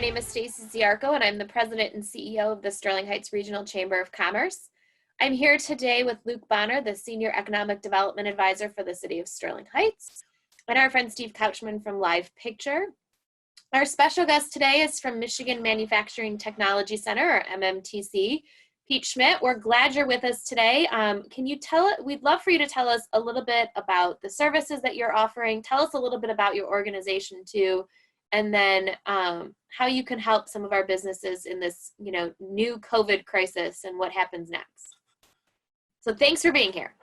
name is Stacy Ziarko, and I'm the President and CEO of the Sterling Heights Regional Chamber of Commerce. I'm here today with Luke Bonner, the Senior Economic Development Advisor for the City of Sterling Heights, and our friend Steve Couchman from Live Picture. Our special guest today is from Michigan Manufacturing Technology Center, or MMTC, Pete Schmidt. We're glad you're with us today. We'd love for you to tell us a little bit about the services that you're offering. Tell us a little bit about your organization too, and then how you can help some of our businesses in this, new COVID crisis and what happens next. So thanks for being here.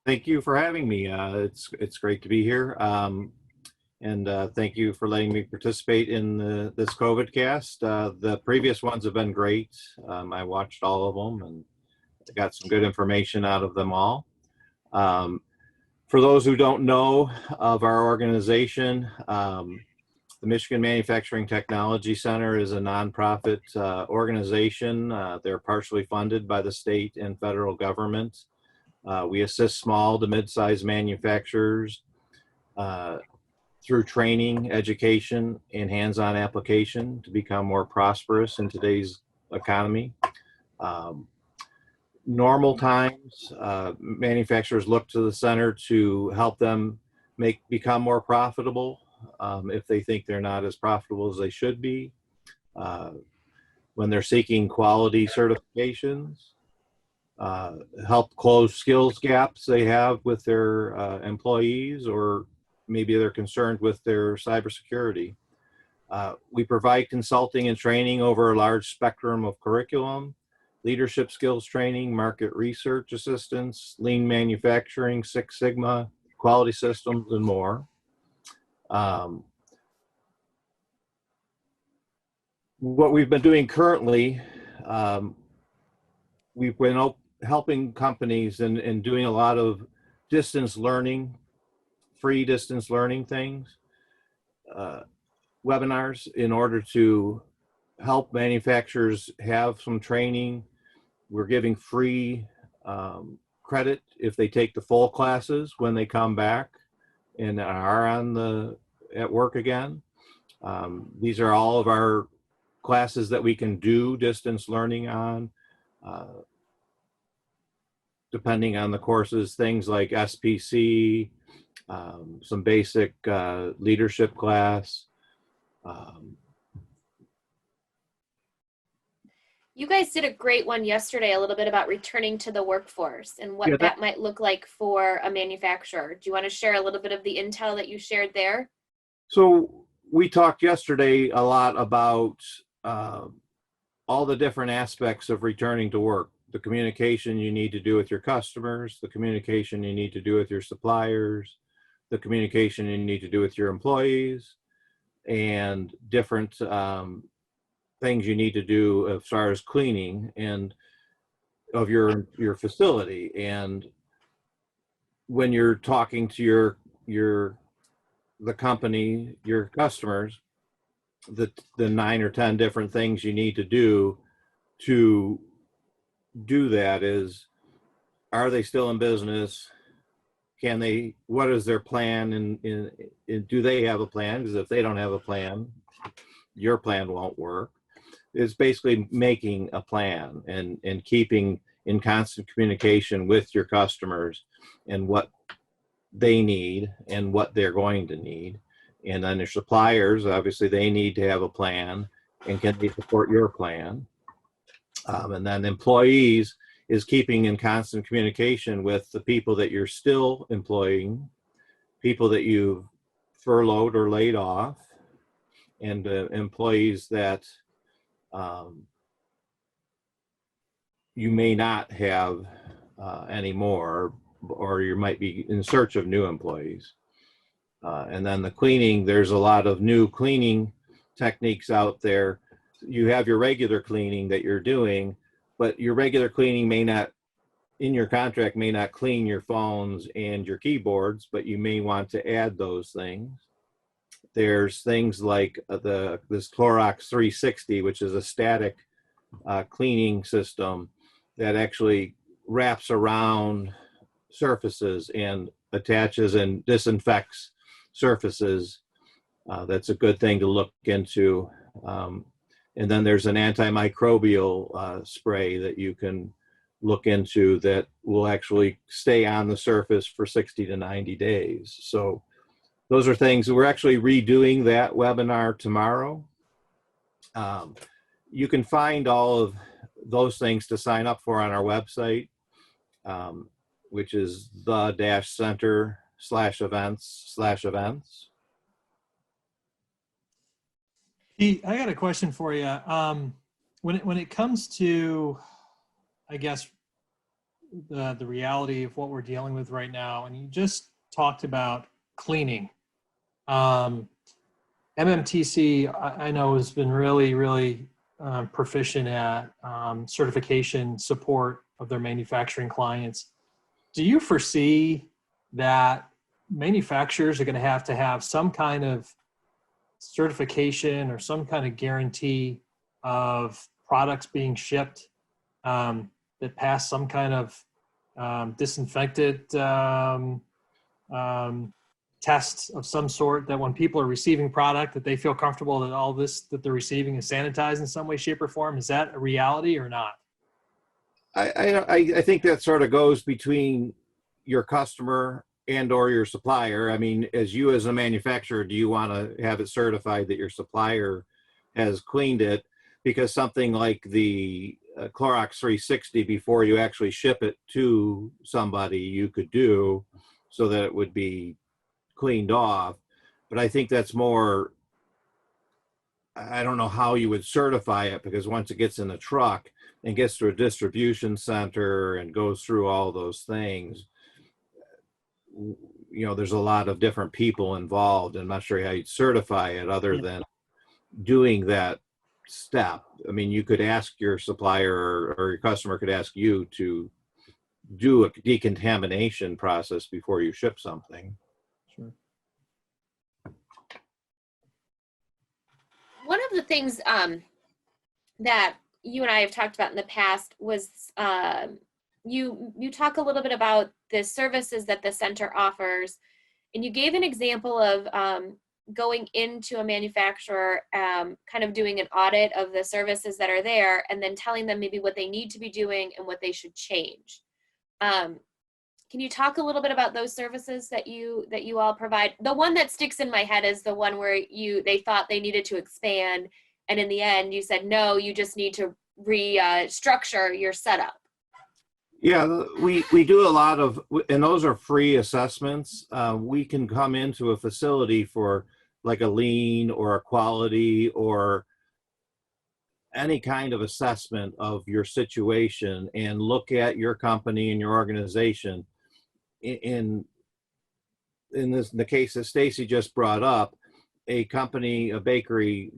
Thank you for having me. It's great to be here. And thank you for letting me participate in this COVID cast. The previous ones have been great. I watched all of them and got some good information out of them all. For those who don't know of our organization, the Michigan Manufacturing Technology Center is a nonprofit organization. They're partially funded by the state and federal government. We assist small to mid-sized manufacturers through training, education, and hands-on application to become more prosperous in today's economy. Normal times, manufacturers look to the center to help them become more profitable if they think they're not as profitable as they should be. When they're seeking quality certifications, help close skills gaps they have with their employees, or maybe they're concerned with their cybersecurity. We provide consulting and training over a large spectrum of curriculum, leadership skills training, market research assistance, lean manufacturing, Six Sigma, quality systems, and more. What we've been doing currently, we've been helping companies and doing a lot of distance learning, free distance learning things, webinars, in order to help manufacturers have some training. We're giving free credit if they take the full classes when they come back and are at work again. These are all of our classes that we can do distance learning on, depending on the courses, things like SPC, some basic leadership class. You guys did a great one yesterday, a little bit about returning to the workforce and what that might look like for a manufacturer. Do you want to share a little bit of the intel that you shared there? So we talked yesterday a lot about all the different aspects of returning to work. The communication you need to do with your customers, the communication you need to do with your suppliers, the communication you need to do with your employees, and different things you need to do as far as cleaning and of your facility. And when you're talking to the company, your customers, the 9 or 10 different things you need to do that is, are they still in business? What is their plan? And do they have a plan? Because if they don't have a plan, your plan won't work. It's basically making a plan and keeping in constant communication with your customers and what they need and what they're going to need. And then your suppliers, obviously they need to have a plan, and can they support your plan? And then employees is keeping in constant communication with the people that you're still employing, people that you've furloughed or laid off, and employees that you may not have anymore, or you might be in search of new employees. And then the cleaning, there's a lot of new cleaning techniques out there. You have your regular cleaning that you're doing, but your regular cleaning may not, in your contract, may not clean your phones and your keyboards, but you may want to add those things. There's things like this Clorox 360, which is a static cleaning system that actually wraps around surfaces and attaches and disinfects surfaces. That's a good thing to look into. And then there's an antimicrobial spray that you can look into that will actually stay on the surface for 60 to 90 days. So those are things. We're actually redoing that webinar tomorrow. You can find all of those things to sign up for on our website, which is the-center/events/events. Pete, I got a question for you. When it comes to, I guess, the reality of what we're dealing with right now, and you just talked about cleaning. MMTC, I know, has been really proficient at certification support of their manufacturing clients. Do you foresee that manufacturers are going to have some kind of certification or some kind of guarantee of products being shipped that pass some kind of disinfected test of some sort, that when people are receiving product that they feel comfortable that all this that they're receiving is sanitized in some way, shape, or form? Is that a reality or not? I think that sort of goes between your customer and or your supplier. I mean, as a manufacturer, do you want to have it certified that your supplier has cleaned it? Because something like the Clorox 360, before you actually ship it to somebody, you could do so that it would be cleaned off. But I think that's more, I don't know how you would certify it, because once it gets in the truck and gets to a distribution center and goes through all those things, there's a lot of different people involved. I'm not sure how you'd certify it other than doing that step. I mean, you could ask your supplier or your customer could ask you to do a decontamination process before you ship something. Sure. One of the things that you and I have talked about in the past was you talk a little bit about the services that the center offers, and you gave an example of going into a manufacturer, kind of doing an audit of the services that are there, and then telling them maybe what they need to be doing and what they should change. Can you talk a little bit about those services that you all provide? The one that sticks in my head is the one where they thought they needed to expand, and in the end you said no, you just need to restructure your setup. Yeah, we do a lot of, and those are free assessments. We can come into a facility for like a lean or a quality or any kind of assessment of your situation and look at your company and your organization. In the case that Stacy just brought up, a bakery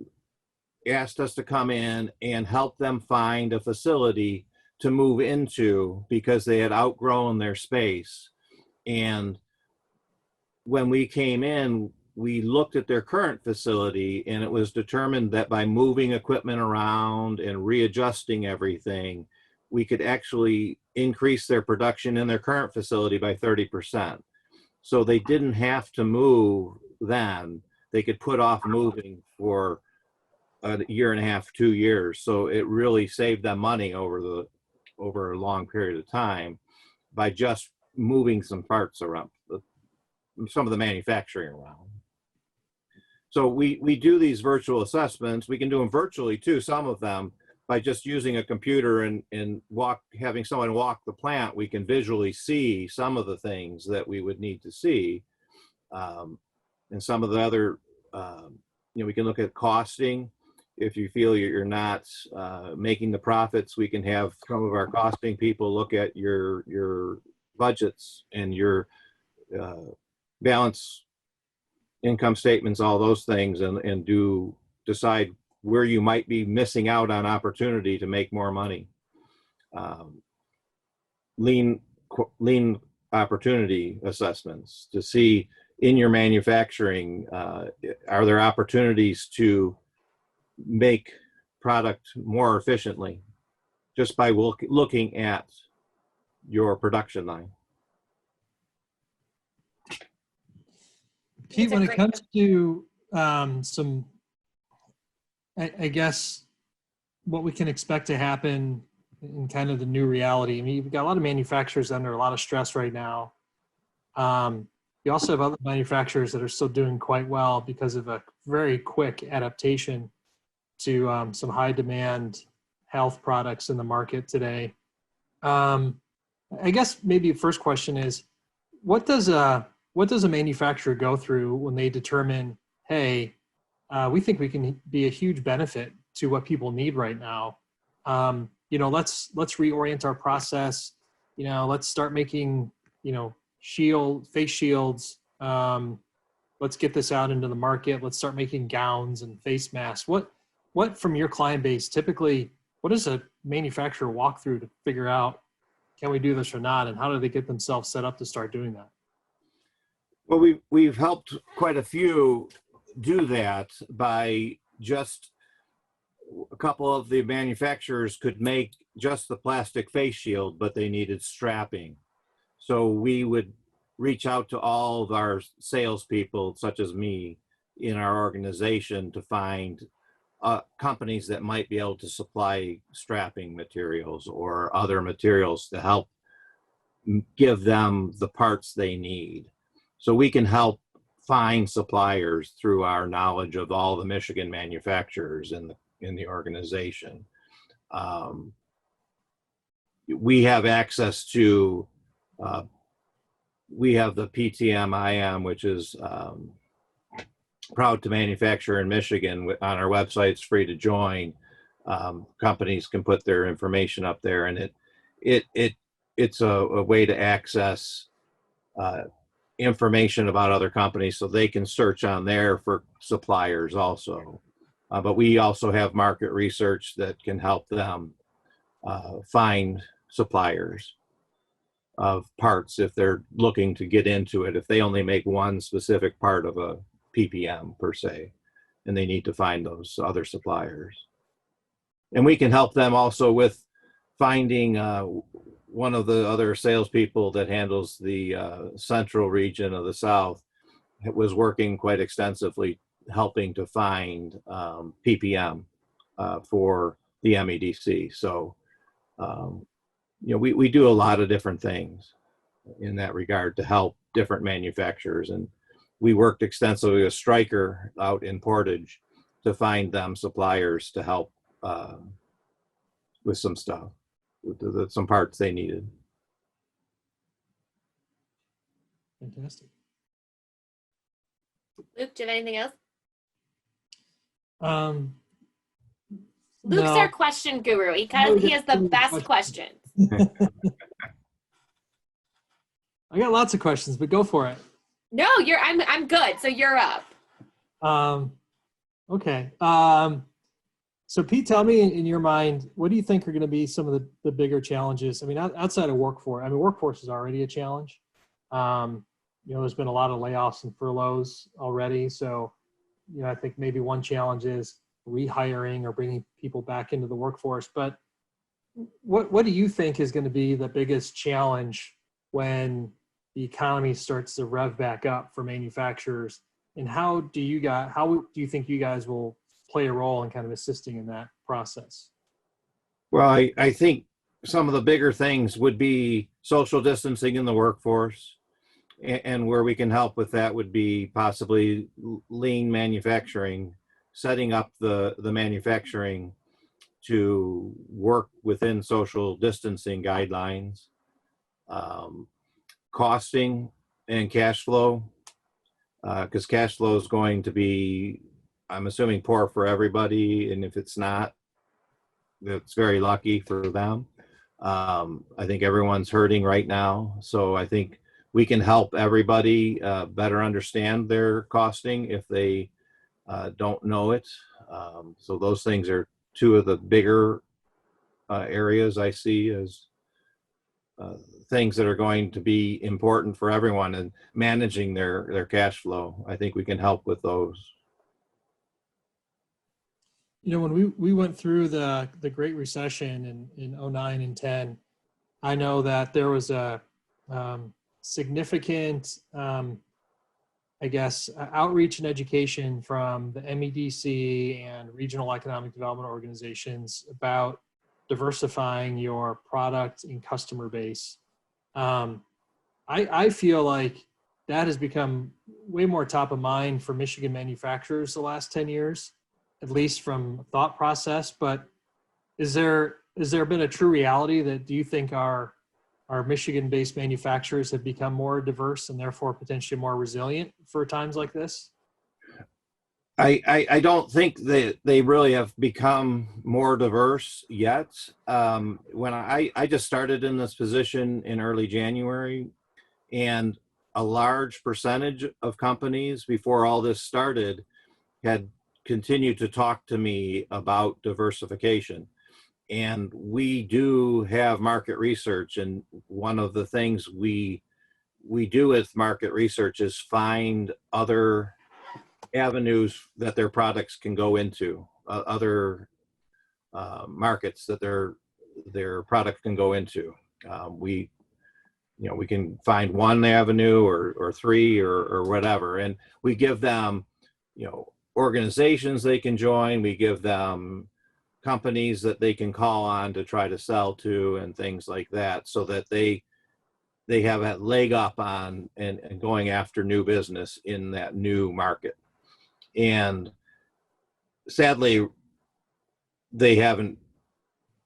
asked us to come in and help them find a facility to move into because they had outgrown their space. And when we came in, we looked at their current facility, and it was determined that by moving equipment around and readjusting everything, we could actually increase their production in their current facility by 30%. So they didn't have to move then. They could put off moving for a year and a half, 2 years. So it really saved them money over a long period of time by just moving some parts around, some of the manufacturing around. So we do these virtual assessments. We can do them virtually too, some of them, by just using a computer and having someone walk the plant. We can visually see some of the things that we would need to see. And some of the other, we can look at costing. If you feel you're not making the profits, we can have some of our costing people look at your budgets and your balance income statements, all those things, and decide where you might be missing out on opportunity to make more money. Lean opportunity assessments to see in your manufacturing, are there opportunities to make product more efficiently just by looking at your production line. Pete, when it comes to some, I guess, what we can expect to happen in kind of the new reality. I mean, you've got a lot of manufacturers under a lot of stress right now. You also have other manufacturers that are still doing quite well because of a very quick adaptation to some high demand health products in the market today. I guess maybe the first question is, what does a manufacturer go through when they determine, hey, we think we can be a huge benefit to what people need right now. Let's reorient our process. Let's start making, face shields. Let's get this out into the market. Let's start making gowns and face masks. What from your client base, typically, what does a manufacturer walk through to figure out, can we do this or not? And how do they get themselves set up to start doing that? Well, we've helped quite a few do that by just a couple of the manufacturers could make just the plastic face shield, but they needed strapping. So we would reach out to all of our salespeople, such as me, in our organization to find companies that might be able to supply strapping materials or other materials to help give them the parts they need. So we can help find suppliers through our knowledge of all the Michigan manufacturers in the organization. We have access to, we have the PTM-IM, which is proud to manufacture in Michigan. On our website, it's free to join. Companies can put their information up there, and it's a way to access information about other companies so they can search on there for suppliers also. But we also have market research that can help them find suppliers of parts if they're looking to get into it, if they only make one specific part of a PPM per se, and they need to find those other suppliers. And we can help them also with finding one of the other salespeople that handles the central region of the South. It was working quite extensively helping to find PPM for the MEDC. So, we do a lot of different things in that regard to help different manufacturers. And we worked extensively with Stryker out in Portage to find them suppliers to help with some stuff, with some parts they needed. Fantastic. Luke, do you have anything else? Luke's our question guru. He has the best questions. I got lots of questions, but go for it. No, I'm good. So you're up. Okay. So Pete, tell me in your mind, what do you think are going to be some of the bigger challenges? I mean, outside of workforce, workforce is already a challenge. There's been a lot of layoffs and furloughs already. So, I think maybe one challenge is rehiring or bringing people back into the workforce. But what do you think is going to be the biggest challenge when the economy starts to rev back up for manufacturers? And how do you think you guys will play a role in kind of assisting in that process? Well, I think some of the bigger things would be social distancing in the workforce. And where we can help with that would be possibly lean manufacturing, setting up the manufacturing to work within social distancing guidelines, costing and cash flow, because cash flow is going to be, I'm assuming, poor for everybody. And if it's not, that's very lucky for them. I think everyone's hurting right now. So I think we can help everybody better understand their costing if they don't know it. So those things are two of the bigger areas I see as things that are going to be important for everyone, and managing their cash flow. I think we can help with those. When we went through the Great Recession in 09 and 10, I know that there was a significant I guess, outreach and education from the MEDC and regional economic development organizations about diversifying your product and customer base. I feel like that has become way more top of mind for Michigan manufacturers the last 10 years, at least from thought process. But has there been a true reality that do you think our Michigan-based manufacturers have become more diverse and therefore potentially more resilient for times like this? I don't think that they really have become more diverse yet. When I just started in this position in early January, and a large percentage of companies before all this started had continued to talk to me about diversification. And we do have market research, and one of the things we do with market research is find other avenues that their products can go into, other markets that their product can go into. We can find one avenue or three or whatever, and we give them, organizations they can join. We give them companies that they can call on to try to sell to and things like that, so that they have that leg up on and going after new business in that new market. And sadly, they haven't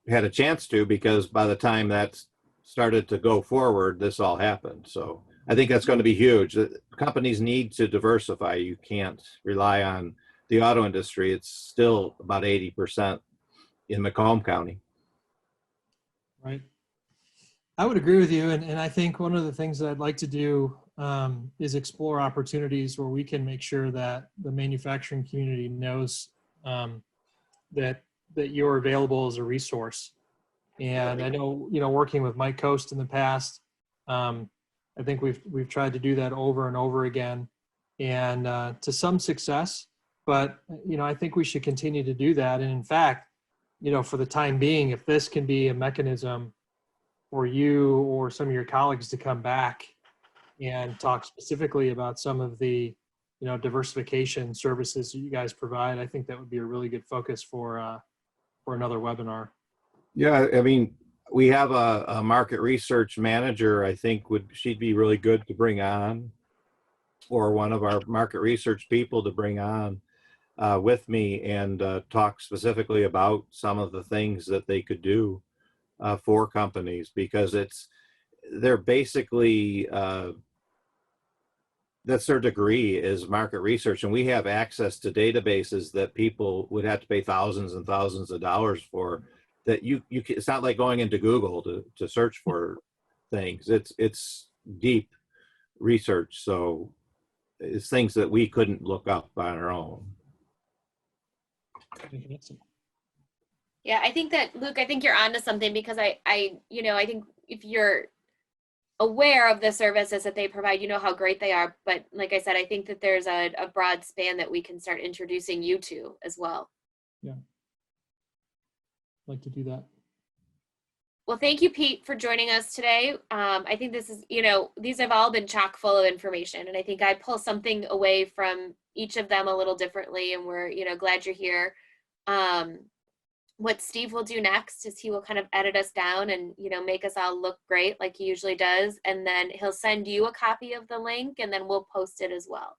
had a chance to, because by the time that's started to go forward, this all happened. So I think that's going to be huge. Companies need to diversify. You can't rely on the auto industry. It's still about 80% in Macomb County. Right. I would agree with you. And I think one of the things that I'd like to do is explore opportunities where we can make sure that the manufacturing community knows that you're available as a resource. And I know, working with Mike Coast in the past, I think we've tried to do that over and over again, and to some success. But I think we should continue to do that. And in fact, for the time being, if this can be a mechanism for you or some of your colleagues to come back and talk specifically about some of the, diversification services that you guys provide, I think that would be a really good focus for another webinar. Yeah, I mean, we have a market research manager. I think she'd be really good to bring on, or one of our market research people to bring on with me and talk specifically about some of the things that they could do for companies, because they're basically, that's their degree, is market research. And we have access to databases that people would have to pay thousands and thousands of dollars for, that it's not like going into Google to search for things. It's deep research. So it's things that we couldn't look up on our own. Yeah, I think that, Luke, I think you're onto something, because I think if you're aware of the services that they provide, how great they are. But like I said, I think that there's a broad span that we can start introducing you to as well. Yeah. Like to do that. Well, thank you, Pete, for joining us today. I think this is, these have all been chock full of information, and I think I pull something away from each of them a little differently, and we're, glad you're here. What Steve will do next is he will kind of edit us down and, make us all look great like he usually does. And then he'll send you a copy of the link, and then we'll post it as well.